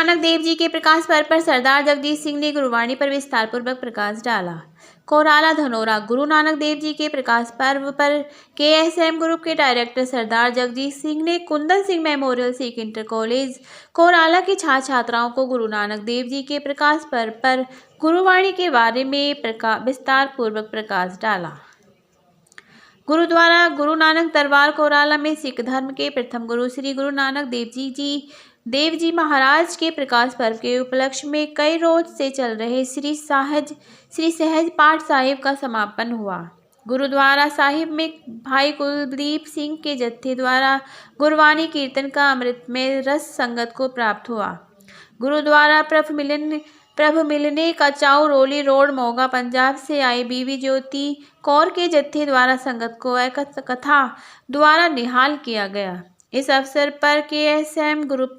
नानक देव जी के प्रकाश पर्व पर सरदार जगजीत सिंह ने गुरुवाणी पर विस्तार पूर्वक प्रकाश डाला। कोराला धनोरा। गुरु नानक देव जी के प्रकाश पर्व पर KSM ग्रुप के डायरेक्टर सरदार जगजीत सिंह ने Kundan Singh memorial Sikh inter college Korala के छात्र छात्राओं को गुरु नानक देव जी के प्रकाश पर्व पर गुरुवाणी के बारे में विस्तार पूर्वक प्रकाश डाला। गुरुद्वारा गुरु नानक दरबार कोराला में सिख धर्म के प्रथम गुरु श्री गुरु नानक देव जी महाराज के प्रकाश पर्व के उपलक्ष्य में कई रोज से चल रहे श्री सहज पाठ साहिब का समापन हुआ। गुरुद्वारा साहिब में भाई कुलदीप सिंह के जत्थे द्वारा गुरबाणी कीर्तन का अमृतमय रस संगत को प्राप्त हुआ। गुरुद्वारा प्रभु मिलने कचाऊ रोली रोड मोगा पंजाब से आई बीवी ज्योति कौर के जत्थे द्वारा संगत को कथा द्वारा निहाल किया गया। इस अवसर पर KSM ग्रुप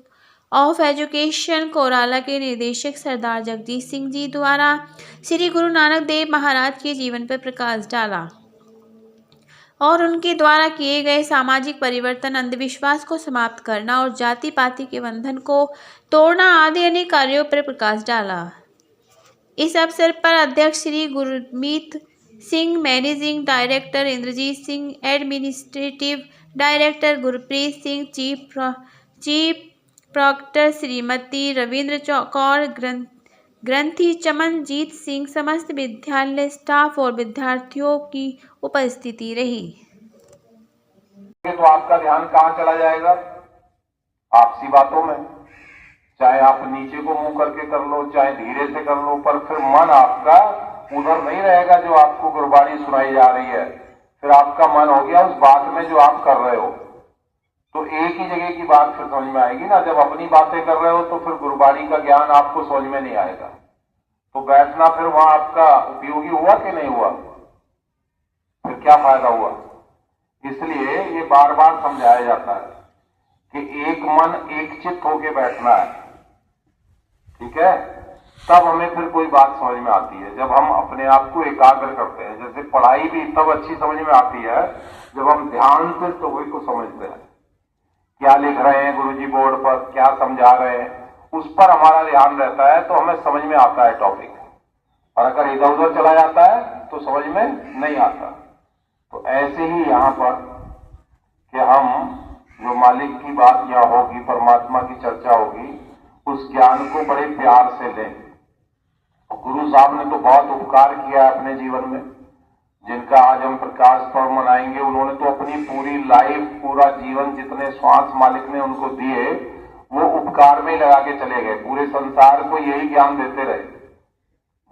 ऑफ एजुकेशन कोराला के निदेशक सरदार जगजीत सिंह जी द्वारा श्री गुरु नानक देव महाराज के जीवन पर प्रकाश डाला और उनके द्वारा किए गए सामाजिक परिवर्तन, अंधविश्वास को समाप्त करना और जाति पाति के बंधन को तोड़ना आदि अनेक कार्यों पर प्रकाश डाला। इस अवसर पर अध्यक्ष Shri Gurmeet Singh, managing director Inderjit Singh, administrative director Gurpreet Singh, chief proctor Shrimati Ravinder Kaur, granthi Chamanjit Singh, समस्त विद्यालय स्टाफ और विद्यार्थियों की उपस्थिति रही। तो आपका ध्यान कहाँ चला जाएगा? आपसी बातों में। चाहे आप नीचे को मुंह करके कर लो, चाहे धीरे से कर लो, पर फिर मन आपका उधर नहीं रहेगा जो आपको गुरबाणी सुनाई जा रही है। फिर आपका मन हो गया उस बात में जो आप कर रहे हो। तो एक ही जगह की बात फिर समझ में आएगी ना। जब अपनी बातें कर रहे हो तो फिर गुरबाणी का ज्ञान आपको समझ में नहीं आएगा। तो बैठना फिर वहां आपका उपयोगी हुआ कि नहीं हुआ? फिर क्या फायदा हुआ? इसलिए ये बार बार समझाया जाता है कि एक मन एक चित्त होके बैठना है। ठीक है? तब हमें फिर कोई बात समझ में आती है, जब हम अपने आप को एकाग्र करते हैं। जैसे पढ़ाई भी तब अच्छी समझ में आती है जब हम ध्यान से टॉपिक को समझते हैं। क्या लिख रहे हैं गुरुजी बोर्ड पर, क्या समझा रहे हैं, उस पर हमारा ध्यान रहता है तो हमें समझ में आता है टॉपिक। और अगर इधर उधर चला जाता है तो समझ में नहीं आता। तो ऐसे ही यहाँ पर कि हम जो मालिक की बात यहाँ होगी, परमात्मा की चर्चा होगी, उस ज्ञान को बड़े प्यार से लें। गुरु साहब ने तो बहुत उपकार किया है अपने जीवन में, जिनका आज हम प्रकाश पर्व मनाएंगे। उन्होंने तो अपनी पूरी लाइफ, पूरा जीवन, जितने श्वास मालिक ने उनको दिए, वो उपकार में लगा के चले गए। पूरे संसार को यही ज्ञान देते रहे।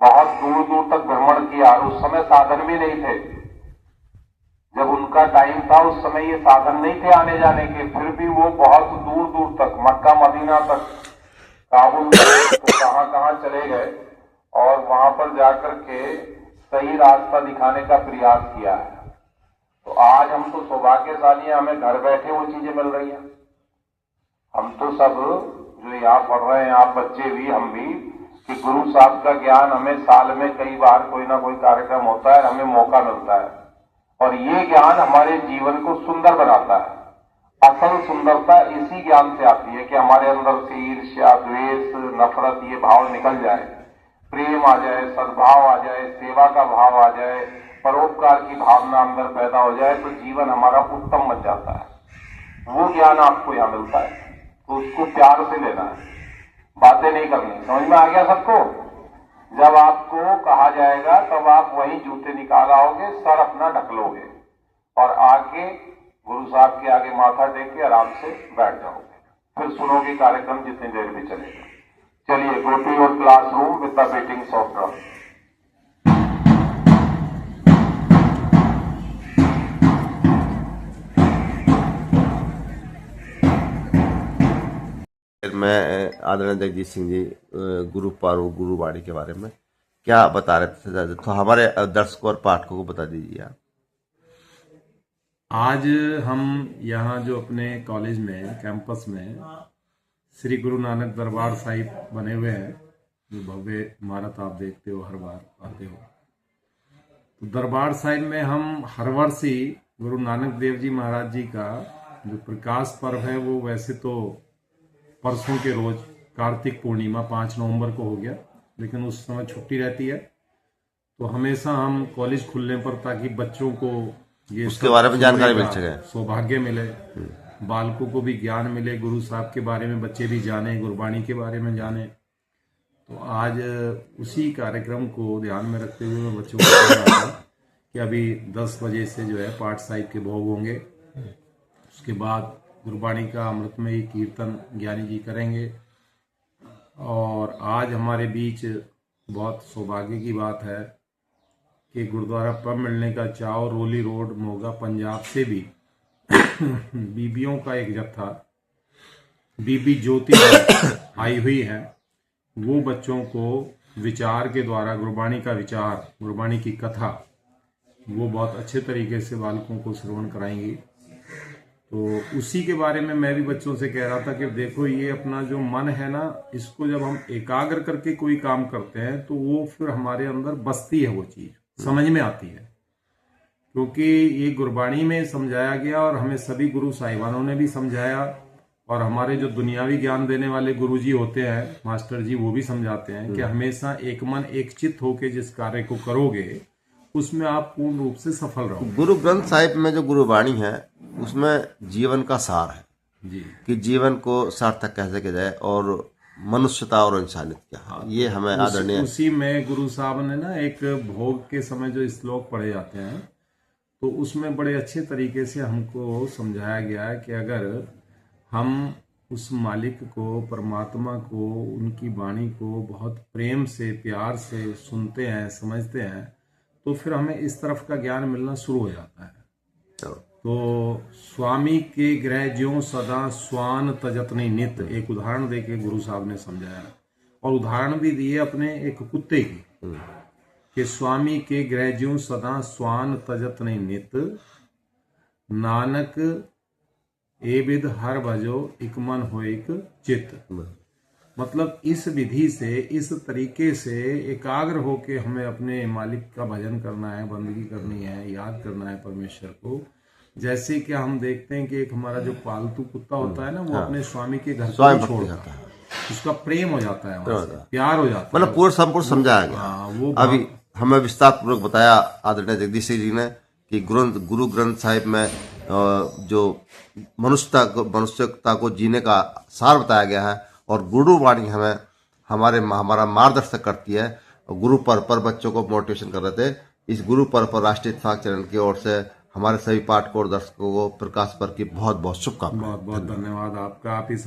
बहुत दूर दूर तक भ्रमण किया और उस समय साधन भी नहीं थे। जब उनका टाइम था उस समय ये साधन नहीं थे आने जाने के, फिर भी वो बहुत दूर दूर तक, मक्का मदीना तक, काबुल तो कहां चले गए और वहां पर जाकर के सही रास्ता दिखाने का प्रयास किया है। तो आज हम तो सौभाग्यशाली हैं, हमें घर बैठे वो चीजें मिल रही हैं। हम तो सब जो यहाँ पढ़ रहे हैं, आप बच्चे भी, हम भी, कि गुरु साहब का ज्ञान हमें साल में कई बार कोई ना कोई कार्यक्रम होता है, हमें मौका मिलता है। और ये ज्ञान हमारे जीवन को सुंदर बनाता है। असल सुंदरता इसी ज्ञान से आती है कि हमारे अंदर से ईर्ष्या, द्वेष, नफरत, ये भाव निकल जाए, प्रेम आ जाए, सद्भाव आ जाए, सेवा का भाव आ जाए, परोपकार की भावना अंदर पैदा हो जाए, तो जीवन हमारा उत्तम बन जाता है। वो ज्ञान आपको यहाँ मिलता है, तो उसको प्यार से लेना है, बातें नहीं करनी। समझ में आ गया सबको? जब आपको कहा जाएगा तब आप वही जूते निकाल आओगे, सर अपना ढक लोगे और आके गुरु साहब के आगे माथा टेक के आराम से बैठ जाओगे। फिर सुनोगे कार्यक्रम जितनी देर भी चलेगा। चलिए, go to your classroom with the beating of drum. मैं आदरणीय जगजीत सिंह जी गुरु पर्व गुरुवाणी के बारे में क्या बता रहे थे, तो हमारे दर्शकों और पाठकों को बता दीजिए आप। आज हम यहाँ जो अपने कॉलेज में, कैंपस में श्री गुरु नानक दरबार साहिब बने हुए हैं, जो भव्य इमारत आप देखते हो, हर बार आते हो। तो दरबार साहिब में हम हर वर्ष ही गुरु नानक देव जी महाराज जी का जो प्रकाश पर्व है, वो वैसे तो परसों के रोज कार्तिक पूर्णिमा 5 नवंबर को हो गया, लेकिन उस समय छुट्टी रहती है। तो हमेशा हम कॉलेज खुलने पर, ताकि बच्चों को ये उसके बारे में जानकारी मिल सके, सौभाग्य मिले, बालकों को भी ज्ञान मिले, गुरु साहब के बारे में बच्चे भी जाने, गुरबाणी के बारे में जाने। तो आज उसी कार्यक्रम को ध्यान में रखते हुए मैं बच्चों को कह रहा था कि अभी 10 बजे से जो है पाठ साहिब के भोग होंगे। उसके बाद गुरबाणी का अमृतमयी कीर्तन ज्ञानी जी करेंगे। और आज हमारे बीच बहुत सौभाग्य की बात है कि गुरुद्वारा पब मिलने का चाव रोली रोड मोगा पंजाब से भी बीबियों का एक जत्था, बीबी ज्योति आई हुई है। वो बच्चों को विचार के द्वारा गुरबाणी का विचार, गुरबाणी की कथा, वो बहुत अच्छे तरीके से बालकों को श्रवण कराएंगी। तो उसी के बारे में मैं भी बच्चों से कह रहा था कि देखो, ये अपना जो मन है ना, इसको जब हम एकाग्र करके कोई काम करते हैं तो वो फिर हमारे अंदर बसती है, वो चीज समझ में आती है। क्योंकि ये गुरबाणी में समझाया गया और हमें सभी गुरु साहिबानों ने भी समझाया, और हमारे जो दुनियावी ज्ञान देने वाले गुरु जी होते हैं, मास्टर जी, वो भी समझाते हैं कि हमेशा एक मन एक चित्त होके जिस कार्य को करोगे उसमें आप पूर्ण रूप से सफल रहो। गुरु ग्रंथ साहिब में जो गुरुवाणी है उसमें जीवन का सार है जी, कि जीवन को सार्थक कैसे किया जाए और मनुष्यता और इंसानियत क्या है, ये हमें आदरणीय। उसी में गुरु साहब ने ना एक भोग के समय जो श्लोक पढ़े जाते हैं, तो उसमें बड़े अच्छे तरीके से हमको समझाया गया है कि अगर हम उस मालिक को, परमात्मा को, उनकी वाणी को बहुत प्रेम से, प्यार से सुनते हैं, समझते हैं, तो फिर हमें इस तरफ का ज्ञान मिलना शुरू हो जाता है। तो स्वामी के गृह ज्यों सदा स्वान तजतनी नित, एक उदाहरण देके गुरु साहब ने समझाया, और उदाहरण भी दिए अपने एक कुत्ते की कि स्वामी के गृह ज्यों सदा स्वान तजतनी नित, नानक ए विध हर भजो इक मन हो एक चित्त। मतलब इस विधि से, इस तरीके से एकाग्र होके हमें अपने मालिक का भजन करना है, बंदगी करनी है, याद करना है परमेश्वर को। जैसे कि हम देखते हैं कि एक हमारा जो पालतू कुत्ता होता है ना, वो अपने स्वामी के घर को छोड़ जाता है, उसका प्रेम हो जाता है, वहां से प्यार हो जाता है, मतलब पूर्ण संपूर्ण समझाया गया। वो अभी हमें विस्तार पूर्वक बताया आदरणीय जगदीश जी ने कि गुरु ग्रंथ साहिब में जो मनुष्यता को जीने का सार बताया गया है, और गुरुवाणी हमें हमारा मार्गदर्शक करती है। गुरु पर्व पर बच्चों को मोटिवेशन कर रहे थे। इस गुरु पर्व पर राष्ट्रीय इत्तेफाक चैनल की ओर से हमारे सभी पाठकों और दर्शकों को प्रकाश पर्व की बहुत बहुत शुभकामनाएं। बहुत बहुत धन्यवाद आपका। आप इस